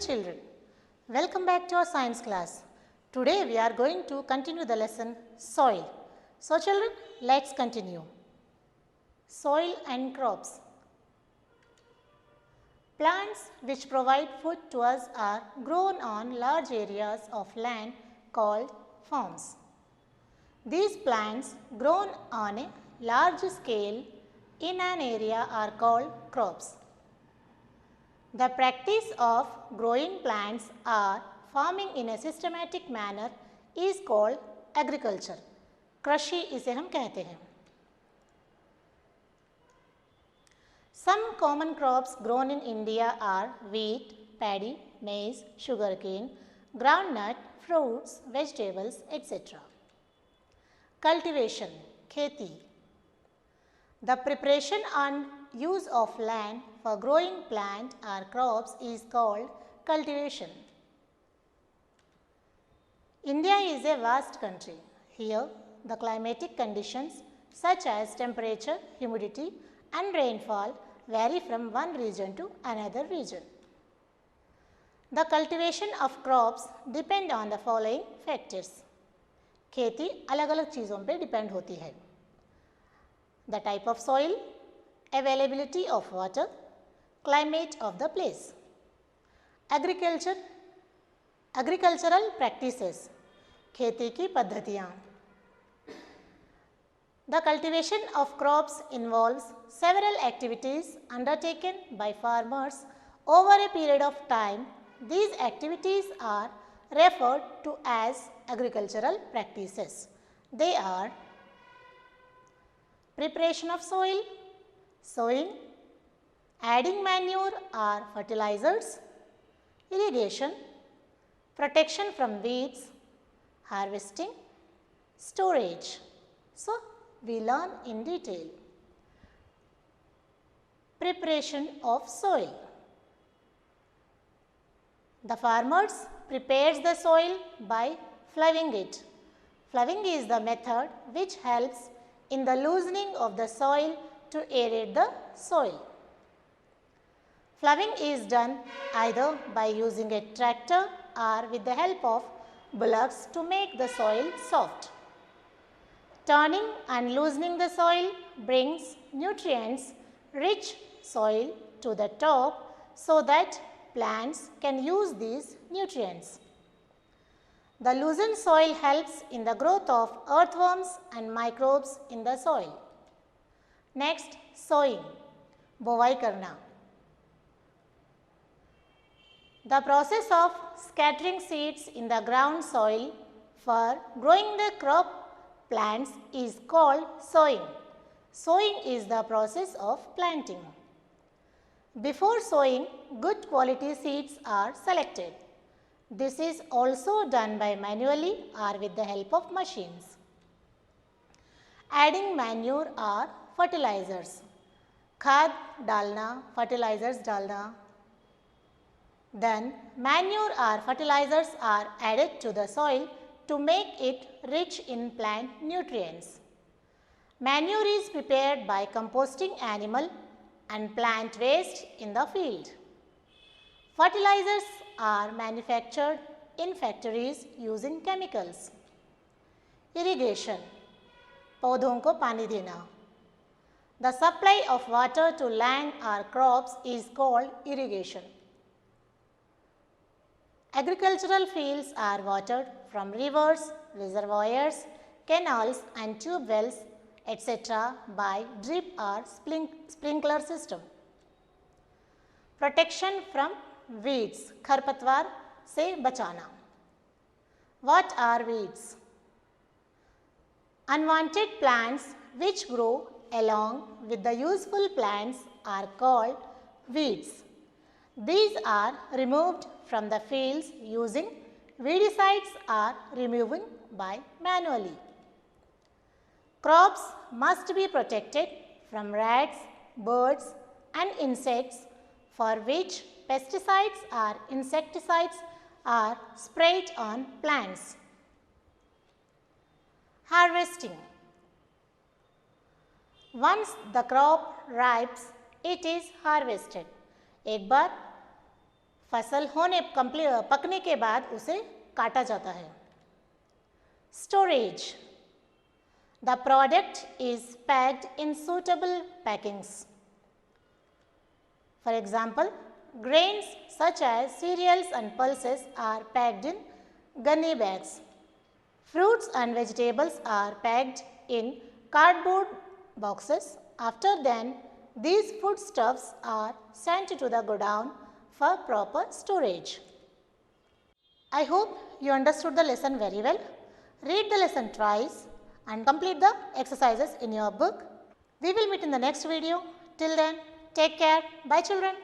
children, welcome back to our science class. Today we are going to continue the lesson soil. So children, let's continue. Soil and crops. Plants which provide food to us are grown on large areas of land called farms. These plants grown on a large scale in an area are called crops. The practice of growing plants or farming in a systematic manner is called agriculture. कृषि इसे हम कहते हैं. Some common crops grown in India are wheat, paddy, maize, sugarcane, groundnut, fruits, vegetables, etc. Cultivation, खेती. The preparation and use of land for growing plant or crops is called cultivation. India is a vast country. Here, the climatic conditions such as temperature, humidity and rainfall vary from one region to another region. The cultivation of crops depend on the following factors. खेती अलग अलग चीज़ों पे depend होती है. The type of soil, availability of water, climate of the place. Agricultural practices, खेती की पद्धतियाँ. The cultivation of crops involves several activities undertaken by farmers over a period of time. These activities are referred to as agricultural practices. They are preparation of soil, sowing, adding manure or fertilizers, irrigation, protection from weeds, harvesting, storage. So, we learn in detail. Preparation of soil. The farmers prepares the soil by ploughing it. Ploughing is the method which helps in the loosening of the soil to aerate the soil. Ploughing is done either by using a tractor or with the help of bullocks to make the soil soft. Turning and loosening the soil brings nutrients-rich soil to the top so that plants can use these nutrients. The loosened soil helps in the growth of earthworms and microbes in the soil. Next, sowing, बोवाई करना. The process of scattering seeds in the ground soil for growing the crop plants is called sowing. Sowing is the process of planting. Before sowing, good quality seeds are selected. This is also done by manually or with the help of machines. Adding manure or fertilizers. खाद डालना, fertilizers डालना. Then manure or fertilizers are added to the soil to make it rich in plant nutrients. Manure is prepared by composting animal and plant waste in the field. Fertilizers are manufactured in factories using chemicals. Irrigation, पौधों को पानी देना. The supply of water to land or crops is called irrigation. Agricultural fields are watered from rivers, reservoirs, canals and tube wells, etc. by drip or sprinkler system. Protection from weeds, खरपतवार से बचाना. What are weeds? Unwanted plants which grow along with the useful plants are called weeds. These are removed from the fields using weedicides or removing by manually. Crops must be protected from rats, birds and insects for which pesticides or insecticides are sprayed on plants. Harvesting. Once the crop ripes, it is harvested. एक बार फसल पकने के बाद उसे काटा जाता है। Storage. The product is packed in suitable packings. For example, grains such as cereals and pulses are packed in gunny bags. Fruits and vegetables are packed in cardboard boxes. After then, these foodstuffs are sent to the godown for proper storage. I hope you understood the lesson very well. Read the lesson twice and complete the exercises in your book. We will meet in the next video. Till then, take care. Bye children.